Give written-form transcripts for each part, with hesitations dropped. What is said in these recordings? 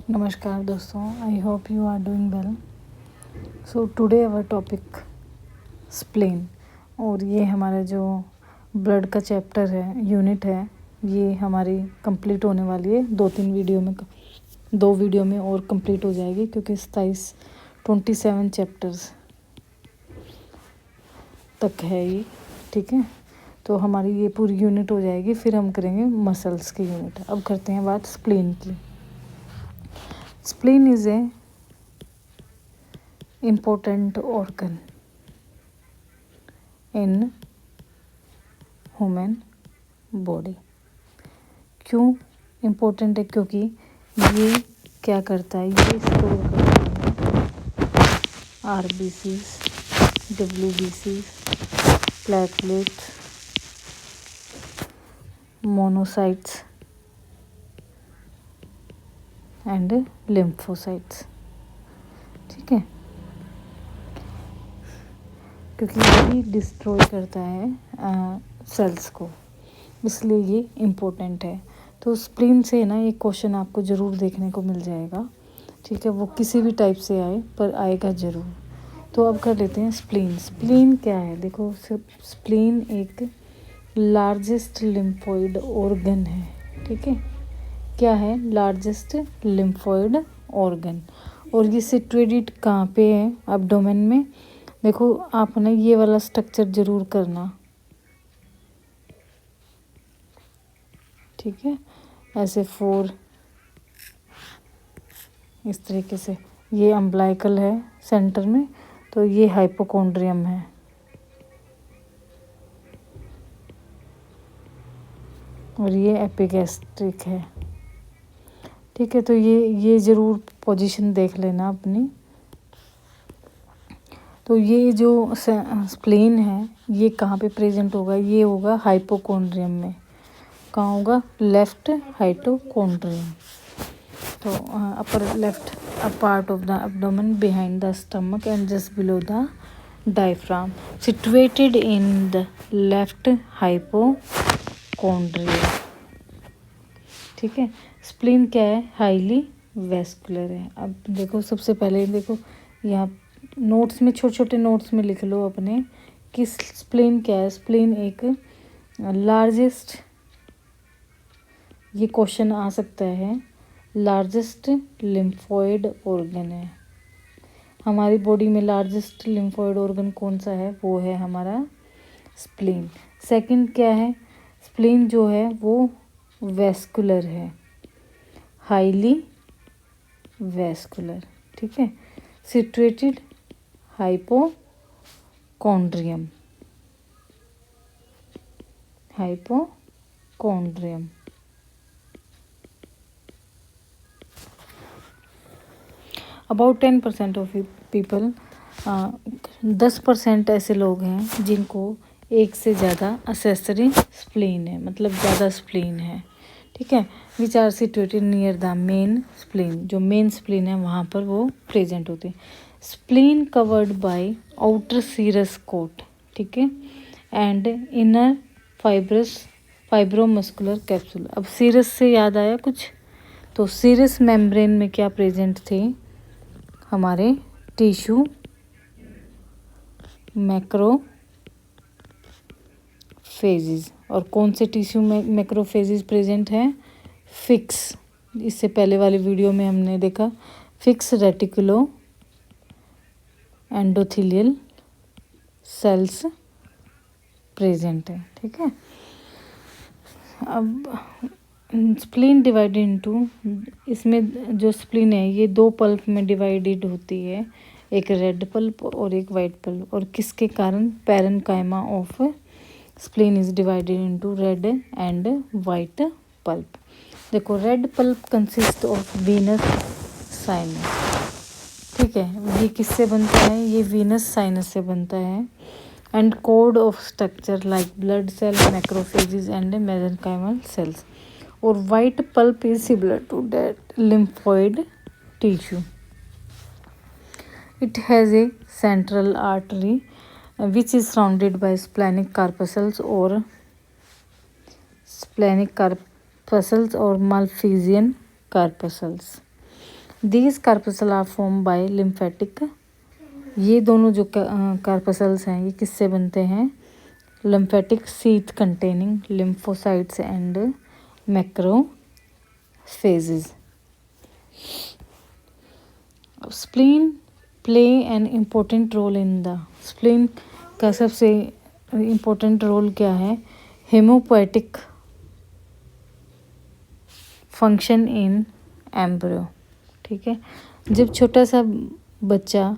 नमस्कार दोस्तों, I hope you are doing well. So today our topic spleen, और ये हमारा जो ब्लड का चैप्टर है, यूनिट है, ये हमारी कंप्लीट होने वाली है। 2 वीडियो में और कंप्लीट हो जाएगी, क्योंकि 27 चैप्टर्स तक है ये। ठीक है, तो हमारी ये पूरी यूनिट हो जाएगी, फिर हम करेंगे मसल्स की यूनिट। अब करते हैं बात स्प्लेन की। Spleen is a important organ in human body. क्यों इम्पोर्टेंट है? क्योंकि ये क्या करता है, ये स्टोर करता है RBC, WBC, platelet, monocytes and lymphocytes. ठीक है, क्योंकि ये डिस्ट्रॉय करता है सेल्स को, इसलिए ये इम्पोर्टेंट है। तो स्प्लीन से ना एक क्वेश्चन आपको ज़रूर देखने को मिल जाएगा। ठीक है, वो किसी भी टाइप से आए, पर आएगा ज़रूर। तो अब कर लेते हैं स्प्लीन। स्प्लीन क्या है? देखो, स्प्लीन एक लार्जेस्ट लिम्फोइड ऑर्गन है। ठीक है, क्या है? Largest lymphoid organ. और ये सिचुएटेड कहाँ पे है? एब्डोमेन में। देखो, आपने ये वाला स्ट्रक्चर ज़रूर करना। ठीक है, ऐसे 4 इस तरीके से। ये अम्बलाइकल है सेंटर में, तो ये हाइपोकॉन्ड्रियम है। और ये एपिगैस्ट्रिक है। ठीक है, तो ये ज़रूर पोजीशन देख लेना अपनी। तो ये जो स्प्लीन है, ये कहाँ पे प्रेजेंट होगा? ये होगा हाइपोकॉन्ड्रियम में। कहाँ होगा? Left hypochondrium. तो upper left a part of the abdomen behind the stomach and just below the diaphragm, situated in the left hypochondria। ठीक है, स्प्लीन क्या है? हाईली वेस्कुलर है। अब देखो, सबसे पहले देखो, यहाँ नोट्स में, छोटे छोटे नोट्स में लिख लो अपने कि स्प्लीन क्या है। स्प्लीन एक लार्जेस्ट, ये क्वेश्चन आ सकता है, लार्जेस्ट लिम्फोइड ऑर्गन है। हमारी बॉडी में लार्जेस्ट लिम्फोइड ऑर्गन कौन सा है? वो है हमारा स्प्लीन। सेकंड क्या है? स्प्लीन जो है वो वेस्कुलर है, हाईली वेस्कुलर। ठीक है, situated hypochondrium, hypochondrium. About 10% of people, 10% ऐसे लोग हैं जिनको एक से ज़्यादा असेसरी स्प्लीन है, मतलब ज़्यादा स्प्लीन है। ठीक है, which are situated near the main spleen. जो मेन स्प्लीन है वहाँ पर वो प्रेजेंट होते हैं। Spleen covered by outer serous coat. ठीक है, एंड इनर फाइब्रोमस्कुलर कैप्सूल। अब सीरस से याद आया कुछ? तो सीरस मेम्ब्रेन में क्या प्रेजेंट थे? हमारे टिश्यू मैक्रोफेजेस। और कौन से टिश्यू में मैक्रोफेजेस प्रेजेंट हैं? फिक्स, इससे पहले वाली वीडियो में हमने देखा, fix reticulo endothelial cells present है। ठीक है, अब स्प्लीन डिवाइडेड इनटू, इसमें जो स्प्लीन है ये 2 पल्प में डिवाइडेड होती है, एक रेड पल्प और एक वाइट पल्प। और किसके कारण? Parenchyma of spleen is divided into red and white pulp. देखो, red pulp consist of venous sinus. ठीक है, ये किससे बनता है? ये वीनस साइनस से बनता है। And cord of structure like blood cell, macrophages and mesenchymal cells. और white pulp is similar to that lymphoid tissue. It has a central artery which is surrounded by splenic corpuscles or Malpighian corpuscles. These corpuscle are form by lymphatic, ये दोनों जो corpuscles हैं ये किससे बनते हैं? Lymphatic sheath containing lymphocytes and macrophages. Spleen play an important role in the, spleen का सबसे इम्पोर्टेंट रोल क्या है? Haemopoietic function in embryo. ठीक है, जब छोटा सा बच्चा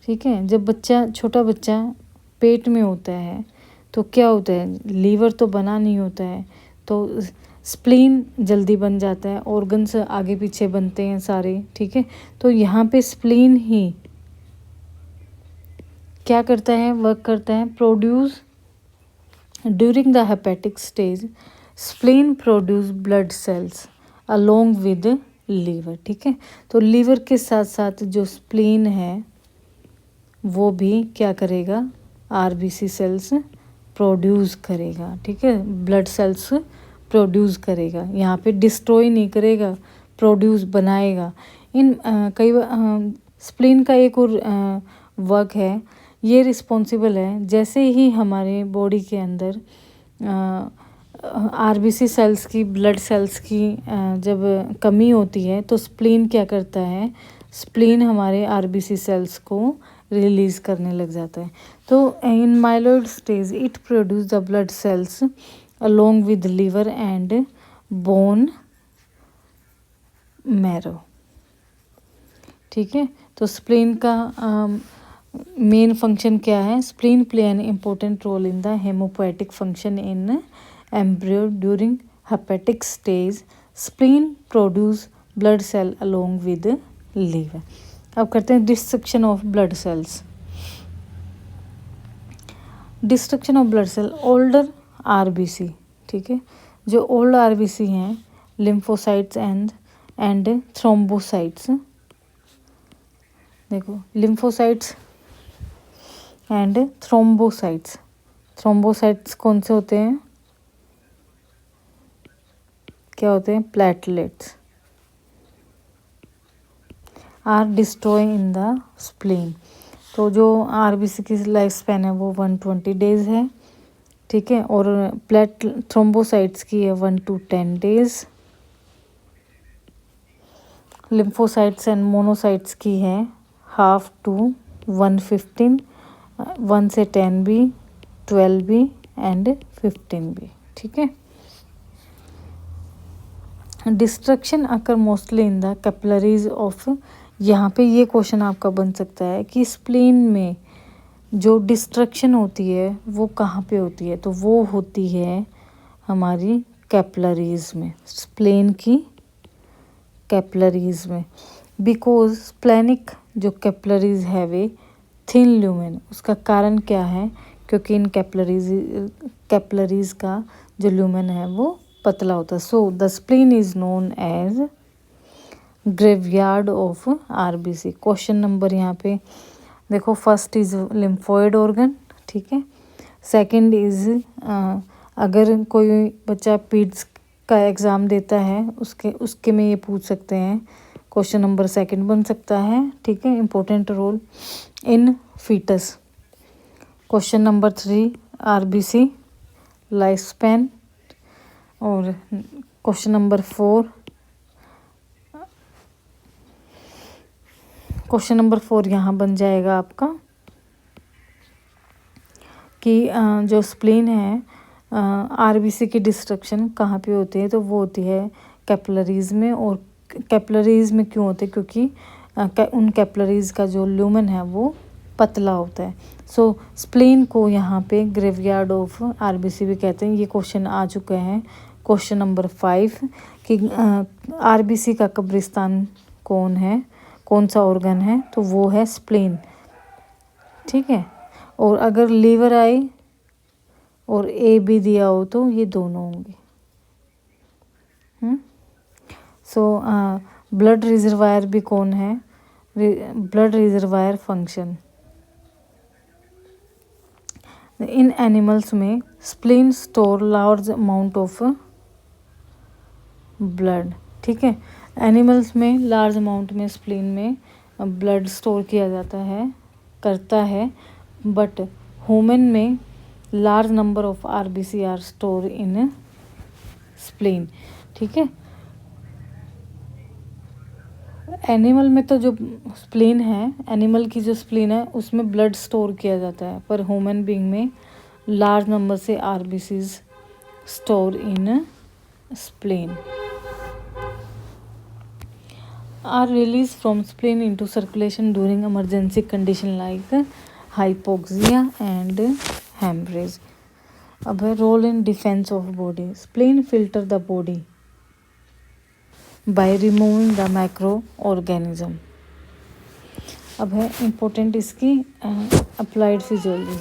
ठीक है, जब छोटा बच्चा पेट में होता है तो क्या होता है? लीवर तो बना नहीं होता है, तो स्प्लीन जल्दी बन जाता है, ऑर्गन्स आगे पीछे बनते हैं सारे। ठीक है, तो यहाँ पे स्प्लीन ही क्या करता है? वर्क करता है। Produce during the hepatic stage spleen produce blood cells along with liver. ठीक है, तो लीवर के साथ साथ जो स्प्लीन है वो भी क्या करेगा? आरबीसी सेल्स प्रोड्यूस करेगा। ठीक है, ब्लड सेल्स प्रोड्यूस करेगा, यहाँ पे डिस्ट्रॉय नहीं करेगा, प्रोड्यूस बनाएगा। इन कई स्प्लीन का एक और वर्क है, ये रिस्पॉन्सिबल है जैसे ही हमारे बॉडी के अंदर आरबीसी सेल्स की, ब्लड सेल्स की जब कमी होती है तो स्प्लीन क्या करता है? स्प्लीन हमारे आरबीसी सेल्स को रिलीज करने लग जाता है। तो in myeloid stage it produce the blood cells along with liver and bone marrow. ठीक है, तो स्प्लीन का मेन फंक्शन क्या है? Spleen play an important role in the haemopoietic function in embryo during hepatic stage spleen produce blood cell along with liver. अब करते हैं destruction of blood cells. Destruction of blood cell older RBC. ठीक है, जो old RBC हैं lymphocytes and thrombocytes, देखो lymphocytes and thrombocytes. Thrombocytes कौन से होते हैं? क्या होते हैं? Platelets are destroy in the spleen. तो जो आरबीसी की लाइफ स्पैन है वो 120 डेज है। ठीक है, और थ्रोम्बोसाइट्स की है 1 to 10 days. Lymphocytes and monocytes की है 1/2 to 115, 1 से 10 भी, 12 भी एंड 15 भी। ठीक है, destruction occur mostly in the capillaries of, यहाँ पे ये क्वेश्चन आपका बन सकता है कि स्प्लीन में जो डिस्ट्रक्शन होती है वो कहाँ पे होती है? तो वो होती है हमारी कैपिलरीज में, स्प्लीन की कैपिलरीज में। बिकॉज स्प्लेनिक जो कैपिलरीज है वे थिन ल्यूमेन, उसका कारण क्या है? क्योंकि इन कैपिलरीज का जो ल्यूमेन है वो पतला होता है। So the spleen is known as graveyard of RBC. Question number यहाँ पे देखो, फर्स्ट इज लिम्फोइड ऑर्गन। ठीक है, सेकंड इज अगर कोई बच्चा पीड्स का एग्ज़ाम देता है उसके में ये पूछ सकते हैं, क्वेश्चन नंबर सेकंड बन सकता है। ठीक है, important role in foetus. Question number 3 RBC life span. और क्वेश्चन नंबर 4 यहाँ बन जाएगा आपका कि जो स्प्लीन है आरबीसी की डिस्ट्रक्शन कहाँ पे होती है? तो वो होती है कैपिलरीज में। और कैपिलरीज में क्यों होते हैं? क्योंकि उन कैपिलरीज का जो ल्यूमेन है वो पतला होता है। सो स्प्लीन को यहाँ पे ग्रेवयार्ड ऑफ आरबीसी भी कहते हैं। ये क्वेश्चन आ चुके हैं। क्वेश्चन नंबर 5 कि आरबीसी का कब्रिस्तान कौन है, कौन सा ऑर्गन है? तो वो है स्प्लीन। ठीक है, और अगर लीवर आई और ए भी दिया हो तो ये दोनों होंगे। सो ब्लड रिजर्वायर भी कौन है? Blood reservoir function, in animals में spleen store large amount of blood, ठीक है। एनिमल्स में लार्ज अमाउंट में स्प्लीन में ब्लड स्टोर किया जाता है, करता है, बट ह्यूमन में large number of RBC are store in spleen, ठीक है। एनिमल में तो जो स्प्लीन है, एनिमल की जो स्प्लीन है उसमें ब्लड स्टोर किया जाता है, पर ह्यूमन बीइंग में लार्ज नंबर से RBCs store in spleen are released from spleen into circulation during emergency condition like hypoxia and hemorrhage. अब है role in defence of body. Spleen filter the body by removing the micro organism. अब है important इसकी applied physiology.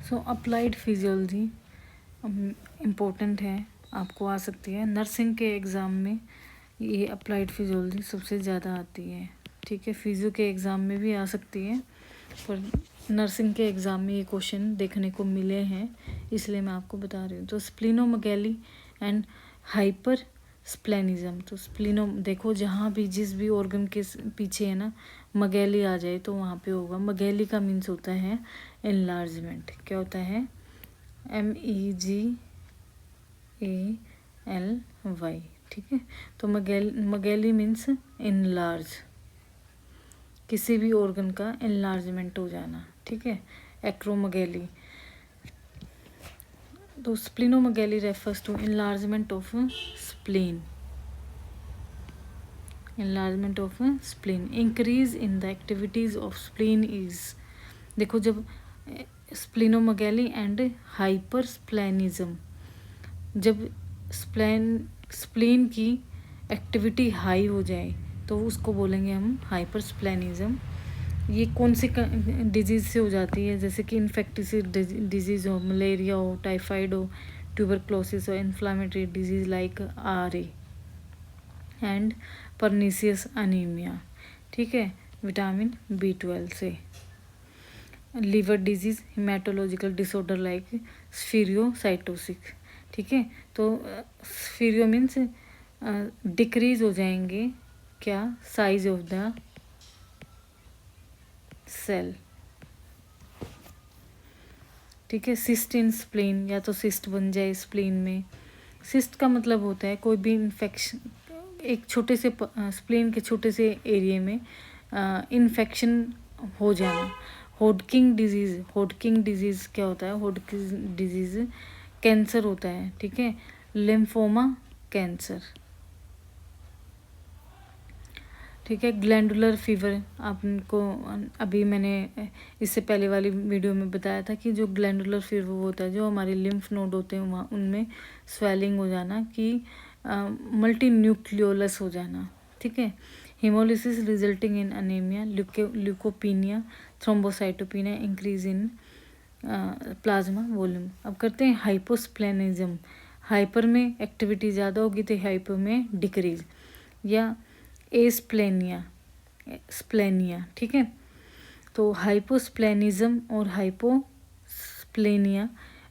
So applied physiology important है, आपको आ सकती है nursing के एग्ज़ाम में, ये अप्लाइड फिजियोलॉजी सबसे ज़्यादा आती है, ठीक है। फिजियो के एग्ज़ाम में भी आ सकती है, पर नर्सिंग के एग्ज़ाम में ये क्वेश्चन देखने को मिले हैं, इसलिए मैं आपको बता रही हूँ। तो स्प्लिनोमेगैली एंड हाइपर स्प्लेनिज्म। तो स्प्लिनो देखो, जहाँ भी जिस भी ऑर्गन के पीछे है ना मगैली आ जाए तो वहाँ पे होगा। मगैली का मीन्स होता है एनलार्जमेंट। क्या होता है? MEGALY, ठीक है। तो मगैली मीन्स एनलार्ज, किसी भी ऑर्गन का एनलार्जमेंट हो जाना, ठीक है। एक्रोमगैली। तो splenomegaly refers to enlargement of spleen, enlargement of spleen, increase in the activities of spleen is। देखो, जब स्प्लिनोमेगैली एंड हाइपरस्प्लेनिज्म, जब स्प्लीन की एक्टिविटी हाई हो जाए तो उसको बोलेंगे हम हाइपरस्प्लेनिज्म। ये कौन सी डिजीज़ से हो जाती है? जैसे कि इन्फेक्टिस डिजीज़ हो, मलेरिया हो, टाइफाइड हो, ट्यूबरक्लोसिस हो, inflammatory disease like RA and pernicious anaemia, ठीक है। विटामिन B12 से। Liver disease, haematological disorder like spherocytosis, ठीक है। तो स्फीरियो मीन्स डिक्रीज हो जाएंगे क्या? साइज ऑफ द सेल, ठीक है। सिस्ट इन स्प्लीन, या तो सिस्ट बन जाए स्प्लीन में। सिस्ट का मतलब होता है कोई भी इन्फेक्शन, एक छोटे से स्प्लीन के छोटे से एरिया में इन्फेक्शन हो जाना। होडकिंग डिजीज़, होडकिंग डिजीज़ क्या होता है? होडकिंग डिजीज़ कैंसर होता है, ठीक है। लिम्फोमा कैंसर, ठीक है। ग्लैंडुलर फीवर, आपको अभी मैंने इससे पहले वाली वीडियो में बताया था कि जो ग्लैंडुलर फीवर होता है, जो हमारे लिम्फ नोड होते हैं वहाँ उनमें स्वेलिंग हो जाना, कि मल्टी न्यूक्लियोलस हो जाना, ठीक है। Haemolysis resulting in anaemia, leucopenia, thrombocytopenia, increase in plasma volume. अब करते हैं हाइपोस्प्लेनिज्म। हाइपर में एक्टिविटी ज़्यादा होगी तो हाइपर में डिक्रीज, या एस्प्लेनिया, स्प्लेनिया, ठीक है। तो हाइपोस्प्लेनिज्म और hyposplenia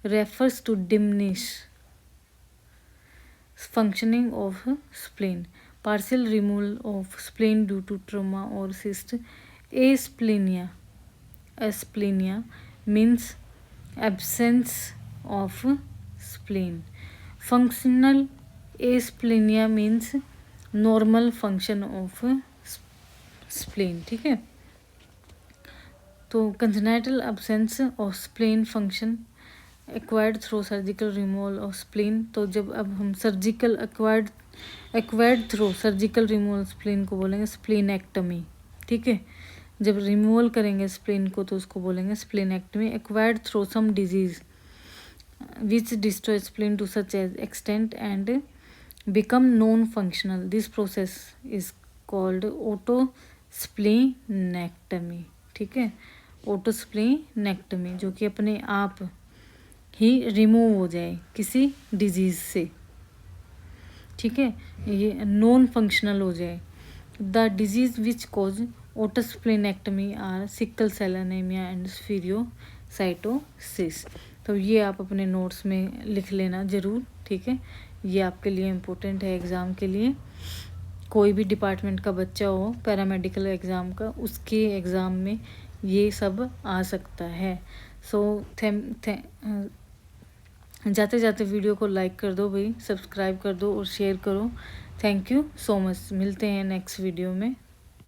refers to diminish functioning of spleen, partial removal of spleen due to trauma or cyst. Asplenia, asplenia means absence of spleen. Functional asplenia means normal function of spleen, ठीक है। तो congenital absence of spleen function acquired through surgical removal of spleen। तो जब अब हम surgical acquired through surgical removal spleen को बोलेंगे splenectomy, ठीक है। जब रिमूवल करेंगे स्प्लीन को तो उसको बोलेंगे splenectomy. Acquired through some disease which destroy spleen to such extent and become non functional, this process is called autosplenectomy, ठीक है। ओटोस्प्लीनेक्टमी, जो कि अपने आप ही रिमूव हो जाए किसी डिजीज से, ठीक है। ये नॉन फंक्शनल हो जाए, the disease which cause autosplenectomy are sickle cell anaemia and spherocytosis. तो ये आप अपने नोट्स में लिख लेना ज़रूर, ठीक है। ये आपके लिए इम्पोर्टेंट है एग्ज़ाम के लिए। कोई भी डिपार्टमेंट का बच्चा हो पैरामेडिकल एग्ज़ाम का, उसके एग्ज़ाम में ये सब आ सकता है। सो जाते जाते वीडियो को लाइक कर दो भाई, सब्सक्राइब कर दो और शेयर करो। Thank you so much. मिलते हैं नेक्स्ट वीडियो में।